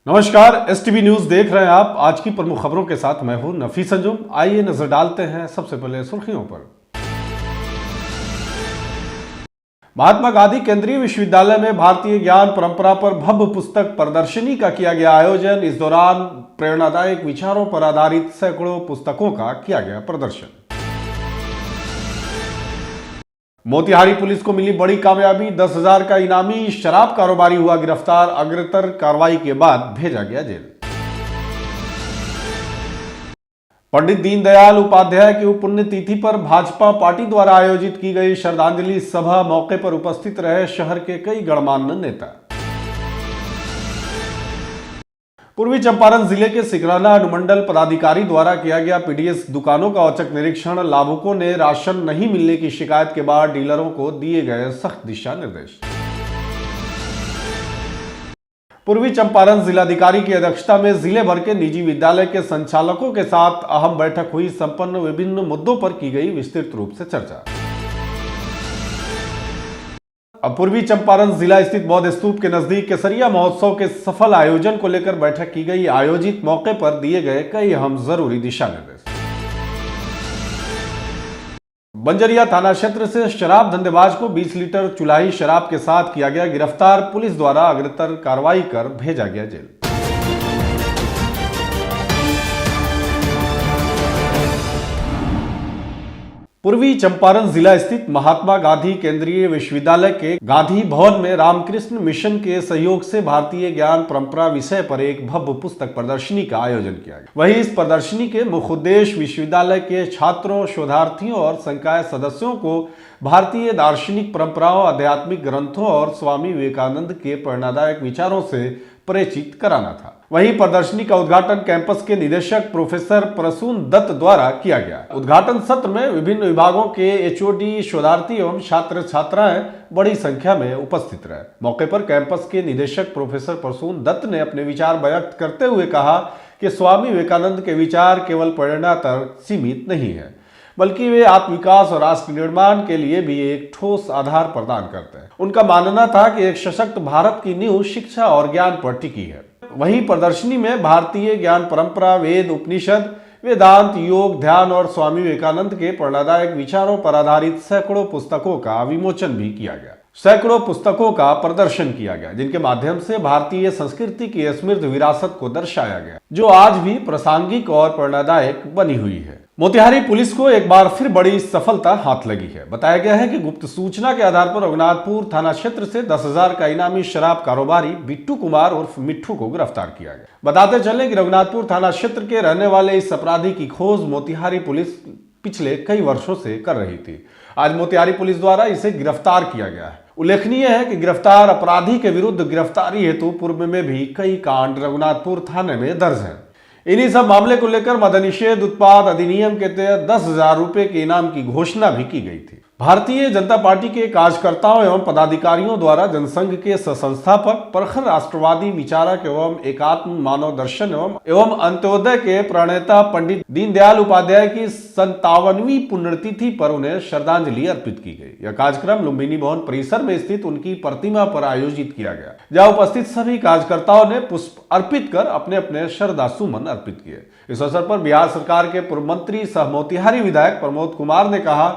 नमस्कार, STV news देख रहे हैं आप। आज की प्रमुख खबरों के साथ मैं हूं नफीस अंजुम। आइए नजर डालते हैं सबसे पहले सुर्खियों पर। महात्मा गांधी केंद्रीय विश्वविद्यालय में भारतीय ज्ञान परंपरा पर भव्य पुस्तक प्रदर्शनी का किया गया आयोजन। इस दौरान प्रेरणादायक विचारों पर आधारित सैकड़ों पुस्तकों का किया गया प्रदर्शन। मोतिहारी पुलिस को मिली बड़ी कामयाबी, 10,000 का इनामी शराब कारोबारी हुआ गिरफ्तार। अग्रतर कार्रवाई के बाद भेजा गया जेल। पंडित दीनदयाल उपाध्याय की पुण्यतिथि पर भाजपा पार्टी द्वारा आयोजित की गई श्रद्धांजलि सभा, मौके पर उपस्थित रहे शहर के कई गणमान्य नेता। पूर्वी चंपारण जिले के सिकरहना अनुमंडल पदाधिकारी द्वारा किया गया पीडीएस दुकानों का औचक निरीक्षण। लाभुकों ने राशन नहीं मिलने की शिकायत के बाद डीलरों को दिए गए सख्त दिशा निर्देश। पूर्वी चंपारण जिलाधिकारी की अध्यक्षता में जिले भर के निजी विद्यालय के संचालकों के साथ अहम बैठक हुई। संपन्न विभिन्न मुद्दों पर की गई विस्तृत रूप से चर्चा। अब पूर्वी चंपारण जिला स्थित बौद्ध स्तूप के नजदीक केसरिया महोत्सव के सफल आयोजन को लेकर बैठक की गई। आयोजित मौके पर दिए गए कई अहम जरूरी दिशा निर्देश। बंजरिया थाना क्षेत्र से शराब धंधेबाज को 20 लीटर चुलाई शराब के साथ किया गया गिरफ्तार। पुलिस द्वारा अग्रतर कार्रवाई कर भेजा गया जेल। पूर्वी चंपारण जिला स्थित महात्मा गांधी केंद्रीय विश्वविद्यालय के गांधी भवन में रामकृष्ण मिशन के सहयोग से भारतीय ज्ञान परंपरा विषय पर एक भव्य पुस्तक प्रदर्शनी का आयोजन किया गया। वहीं इस प्रदर्शनी के मुख्य उद्देश्य विश्वविद्यालय के छात्रों, शोधार्थियों और संकाय सदस्यों को भारतीय दार्शनिक परंपराओं, आध्यात्मिक ग्रंथों और स्वामी विवेकानंद के प्रेरणादायक विचारों से परिचित कराना था। वहीं प्रदर्शनी का उद्घाटन कैंपस के निदेशक प्रोफेसर प्रसून दत्त द्वारा किया गया। उद्घाटन सत्र में विभिन्न विभागों के एचओडी, शोधार्थी एवं छात्र छात्राएं बड़ी संख्या में उपस्थित रहे। मौके पर कैंपस के निदेशक प्रोफेसर प्रसून दत्त ने अपने विचार व्यक्त करते हुए कहा कि स्वामी विवेकानंद के विचार केवल प्रेरणा तक सीमित नहीं है, बल्कि वे आत्मविकास और राष्ट्र निर्माण के लिए भी एक ठोस आधार प्रदान करते हैं। उनका मानना था कि एक सशक्त भारत की नींव शिक्षा और ज्ञान पर टिकी है। वहीं प्रदर्शनी में भारतीय ज्ञान परंपरा, वेद, उपनिषद, वेदांत, योग, ध्यान और स्वामी विवेकानंद के प्रेरणादायक विचारों पर आधारित सैकड़ों पुस्तकों का विमोचन भी किया गया। सैकड़ों पुस्तकों का प्रदर्शन किया गया, जिनके माध्यम से भारतीय संस्कृति की समृद्ध विरासत को दर्शाया गया, जो आज भी प्रासंगिक और प्रेरणादायक बनी हुई है। मोतिहारी पुलिस को एक बार फिर बड़ी सफलता हाथ लगी है। बताया गया है कि गुप्त सूचना के आधार पर रघुनाथपुर थाना क्षेत्र से 10,000 का इनामी शराब कारोबारी बिट्टू कुमार उर्फ मिट्ठू को गिरफ्तार किया गया। बताते चले कि रघुनाथपुर थाना क्षेत्र के रहने वाले इस अपराधी की खोज मोतिहारी पुलिस पिछले कई वर्षों से कर रही थी। आज मोतिहारी पुलिस द्वारा इसे गिरफ्तार किया गया है। उल्लेखनीय है कि गिरफ्तार अपराधी के विरुद्ध गिरफ्तारी हेतु पूर्व में भी कई कांड रघुनाथपुर थाने में दर्ज हैं। इन्हीं सब मामले को लेकर मद्यनिषेध उत्पाद अधिनियम के तहत 10,000 रुपए के इनाम की घोषणा भी की गई थी। भारतीय जनता पार्टी के कार्यकर्ताओं एवं पदाधिकारियों द्वारा जनसंघ के संस्थापक, प्रखर राष्ट्रवादी विचारक एवं एकात्म मानव दर्शन एवं अंत्योदय के प्रणेता पंडित दीनदयाल उपाध्याय की 57वीं पुण्यतिथि पर उन्हें श्रद्धांजलि अर्पित की गई। यह कार्यक्रम लुम्बिनी भवन परिसर में स्थित उनकी प्रतिमा पर आयोजित किया गया, जहाँ उपस्थित सभी कार्यकर्ताओं ने पुष्प अर्पित कर अपने अपने श्रद्धा सुमन अर्पित किए। इस अवसर पर बिहार सरकार के पूर्व मंत्री सह मोतिहारी विधायक प्रमोद कुमार ने कहा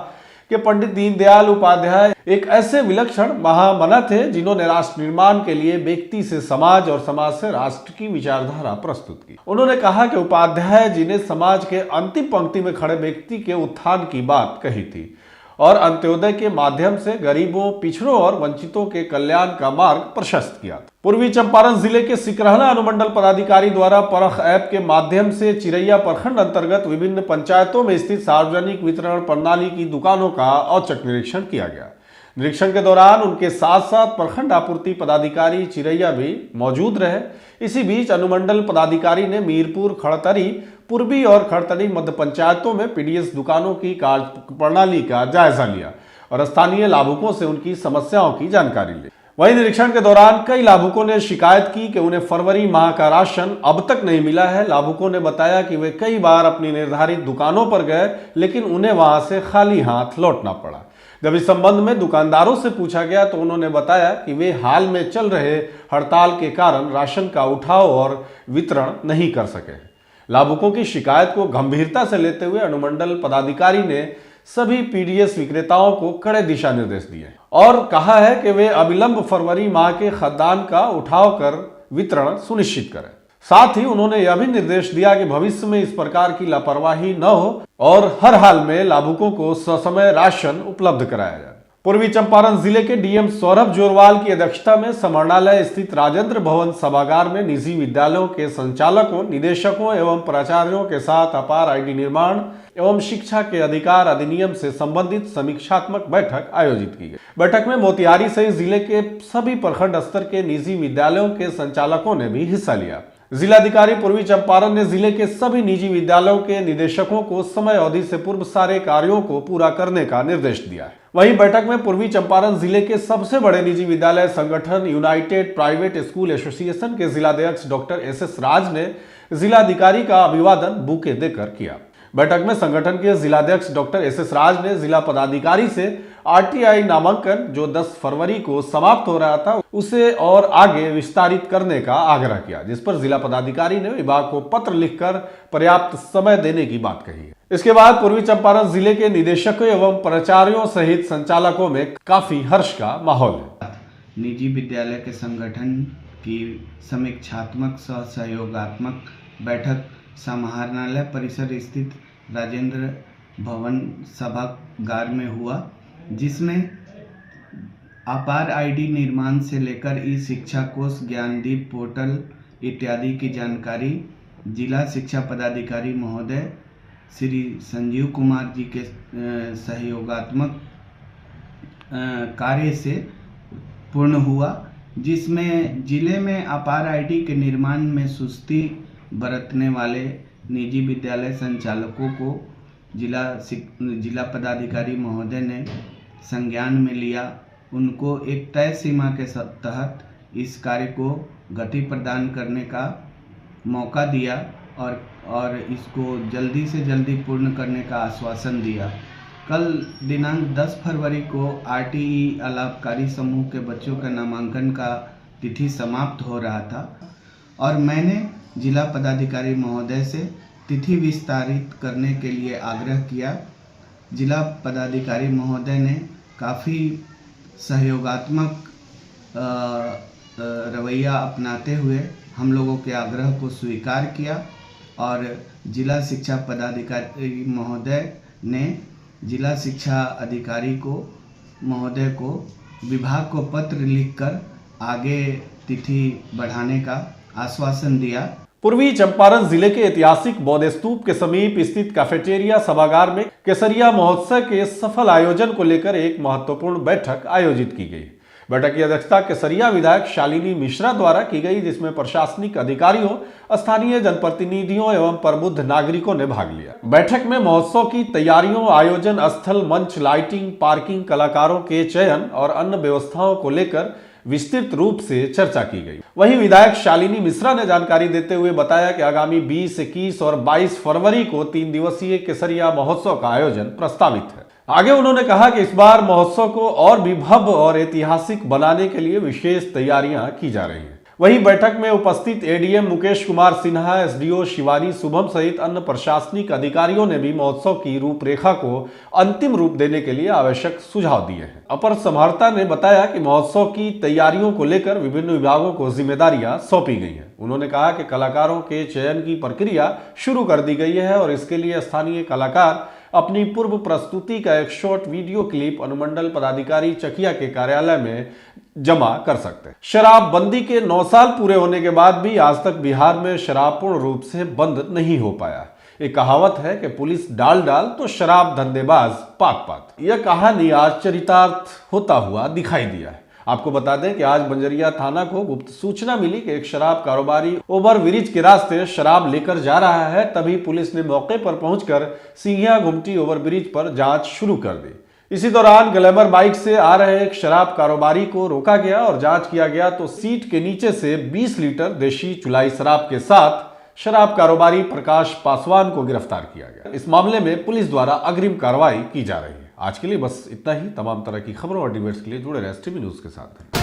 कि पंडित दीनदयाल उपाध्याय एक ऐसे विलक्षण महामना थे जिन्होंने राष्ट्र निर्माण के लिए व्यक्ति से समाज और समाज से राष्ट्र की विचारधारा प्रस्तुत की। उन्होंने कहा कि उपाध्याय जी ने समाज के अंतिम पंक्ति में खड़े व्यक्ति के उत्थान की बात कही थी और अंत्योदय के माध्यम से गरीबों, पिछड़ों और वंचितों के कल्याण का मार्ग प्रशस्त किया। पूर्वी चंपारण जिले के सिकरहना अनुमंडल पदाधिकारी द्वारा परख ऐप के माध्यम से चिरैया प्रखंड अंतर्गत विभिन्न पंचायतों में स्थित सार्वजनिक वितरण प्रणाली की दुकानों का औचक निरीक्षण किया गया। निरीक्षण के दौरान उनके साथ साथ प्रखंड आपूर्ति पदाधिकारी चिरैया भी मौजूद रहे। इसी बीच अनुमंडल पदाधिकारी ने मीरपुर, खड़तरी पूर्वी और खड़तरी मध्य पंचायतों में पीडीएस दुकानों की कार्य प्रणाली का जायजा लिया और स्थानीय लाभुकों से उनकी समस्याओं की जानकारी ली। वहीं निरीक्षण के दौरान कई लाभुकों ने शिकायत की कि उन्हें फरवरी माह का राशन अब तक नहीं मिला है। लाभुकों ने बताया कि वे कई बार अपनी निर्धारित दुकानों पर गए, लेकिन उन्हें वहां से खाली हाथ लौटना पड़ा। जब इस संबंध में दुकानदारों से पूछा गया तो उन्होंने बताया कि वे हाल में चल रहे हड़ताल के कारण राशन का उठाव और वितरण नहीं कर सके। लाभुकों की शिकायत को गंभीरता से लेते हुए अनुमंडल पदाधिकारी ने सभी पीडीएस विक्रेताओं को कड़े दिशा निर्देश दिए और कहा है कि वे अविलंब फरवरी माह के खाद्यान्न का उठाव कर वितरण सुनिश्चित करें। साथ ही उन्होंने यह भी निर्देश दिया कि भविष्य में इस प्रकार की लापरवाही न हो और हर हाल में लाभुकों को ससमय राशन उपलब्ध कराया जाए। पूर्वी चंपारण जिले के डीएम सौरभ जोरवाल की अध्यक्षता में समाहरणालय स्थित राजेंद्र भवन सभागार में निजी विद्यालयों के संचालकों, निदेशकों एवं प्राचार्यों के साथ अपार आईडी निर्माण एवं शिक्षा के अधिकार अधिनियम से संबंधित समीक्षात्मक बैठक आयोजित की गई। बैठक में मोतिहारी सहित जिले के सभी प्रखंड स्तर के निजी विद्यालयों के संचालकों ने भी हिस्सा लिया। जिलाधिकारी पूर्वी चंपारण ने जिले के सभी निजी विद्यालयों के निदेशकों को समय अवधि से पूर्व सारे कार्यों को पूरा करने का निर्देश दिया है। वहीं बैठक में पूर्वी चंपारण जिले के सबसे बड़े निजी विद्यालय संगठन यूनाइटेड प्राइवेट स्कूल एसोसिएशन के जिलाध्यक्ष डॉक्टर एस राज ने जिलाधिकारी का अभिवादन बुके देकर किया। बैठक में संगठन के जिलाध्यक्ष डॉक्टर एस राज ने जिला पदाधिकारी से आरटीआई नामांकन जो 10 फरवरी को समाप्त हो रहा था उसे और आगे विस्तारित करने का आग्रह किया, जिस पर जिला पदाधिकारी ने विभाग को पत्र लिखकर पर्याप्त समय देने की बात कही है। इसके बाद पूर्वी चंपारण जिले के निदेशकों एवं प्राचार्यों सहित संचालकों में काफी हर्ष का माहौल है। निजी विद्यालय के संगठन की समीक्षात्मक सह सहयोगात्मक बैठक समाहरणालय परिसर स्थित राजेंद्र भवन सभागार में हुआ, जिसमें अपार आईडी निर्माण से लेकर ई शिक्षा कोष, ज्ञानदीप पोर्टल इत्यादि की जानकारी जिला शिक्षा पदाधिकारी महोदय श्री संजीव कुमार जी के सहयोगात्मक कार्य से पूर्ण हुआ, जिसमें जिले में अपार आईडी के निर्माण में सुस्ती बरतने वाले निजी विद्यालय संचालकों को जिला पदाधिकारी महोदय ने संज्ञान में लिया। उनको एक तय सीमा के तहत इस कार्य को गति प्रदान करने का मौका दिया और इसको जल्दी से जल्दी पूर्ण करने का आश्वासन दिया। कल दिनांक 10 फरवरी को आरटीई अलाभकारी समूह के बच्चों का नामांकन का तिथि समाप्त हो रहा था और मैंने जिला पदाधिकारी महोदय से तिथि विस्तारित करने के लिए आग्रह किया। जिला पदाधिकारी महोदय ने काफ़ी सहयोगात्मक रवैया अपनाते हुए हम लोगों के आग्रह को स्वीकार किया और जिला शिक्षा पदाधिकारी महोदय ने जिला शिक्षा अधिकारी महोदय को विभाग को पत्र लिखकर आगे तिथि बढ़ाने का आश्वासन दिया। पूर्वी चंपारण जिले के ऐतिहासिक बौद्ध स्तूप के समीप स्थित कैफेटेरिया सभागार में केसरिया महोत्सव के सफल आयोजन को लेकर एक महत्वपूर्ण बैठक आयोजित की गई। बैठक की अध्यक्षता केसरिया विधायक शालिनी मिश्रा द्वारा की गई, जिसमें प्रशासनिक अधिकारियों, स्थानीय जनप्रतिनिधियों एवं प्रबुद्ध नागरिकों ने भाग लिया। बैठक में महोत्सव की तैयारियों, आयोजन स्थल, मंच, लाइटिंग, पार्किंग, कलाकारों के चयन और अन्य व्यवस्थाओं को लेकर विस्तृत रूप से चर्चा की गई। वहीं विधायक शालिनी मिश्रा ने जानकारी देते हुए बताया कि आगामी 20, 21 और 22 फरवरी को 3 दिवसीय केसरिया महोत्सव का आयोजन प्रस्तावित है। आगे उन्होंने कहा कि इस बार महोत्सव को और भी भव्य और ऐतिहासिक बनाने के लिए विशेष तैयारियां की जा रही हैं। वहीं बैठक में उपस्थित एडीएम मुकेश कुमार सिन्हा, एसडीओ शिवानी शुभम सहित अन्य प्रशासनिक अधिकारियों ने भी महोत्सव की रूपरेखा को अंतिम रूप देने के लिए आवश्यक सुझाव दिए हैं। अपर समाहर्ता ने बताया कि महोत्सव की तैयारियों को लेकर विभिन्न विभागों को जिम्मेदारियां सौंपी गई हैं। उन्होंने कहा कि कलाकारों के चयन की प्रक्रिया शुरू कर दी गई है और इसके लिए स्थानीय कलाकार अपनी पूर्व प्रस्तुति का एक शॉर्ट वीडियो क्लिप अनुमंडल पदाधिकारी चकिया के कार्यालय में जमा कर सकते हैं। शराब बंदी के 9 साल पूरे होने के बाद भी आज तक बिहार में शराब पूर्ण रूप से बंद नहीं हो पाया। एक कहावत है कि पुलिस डाल डाल तो शराब धंधेबाज पात पात। यह कहानी आज चरितार्थ होता हुआ दिखाई दिया है। आपको बता दें कि आज बंजरिया थाना को गुप्त सूचना मिली कि एक शराब कारोबारी ओवर ब्रिज के रास्ते शराब लेकर जा रहा है। तभी पुलिस ने मौके पर पहुंचकर सिंघिया घुमटी ओवर ब्रिज पर जांच शुरू कर दी। इसी दौरान ग्लैमर बाइक से आ रहे एक शराब कारोबारी को रोका गया और जांच किया गया तो सीट के नीचे से 20 लीटर देशी चुलाई शराब के साथ शराब कारोबारी प्रकाश पासवान को गिरफ्तार किया गया। इस मामले में पुलिस द्वारा अग्रिम कार्रवाई की जा रही है। आज के लिए बस इतना ही। तमाम तरह की खबरों और डिबेट्स के लिए जुड़े रहे टीवी न्यूज़ के साथ।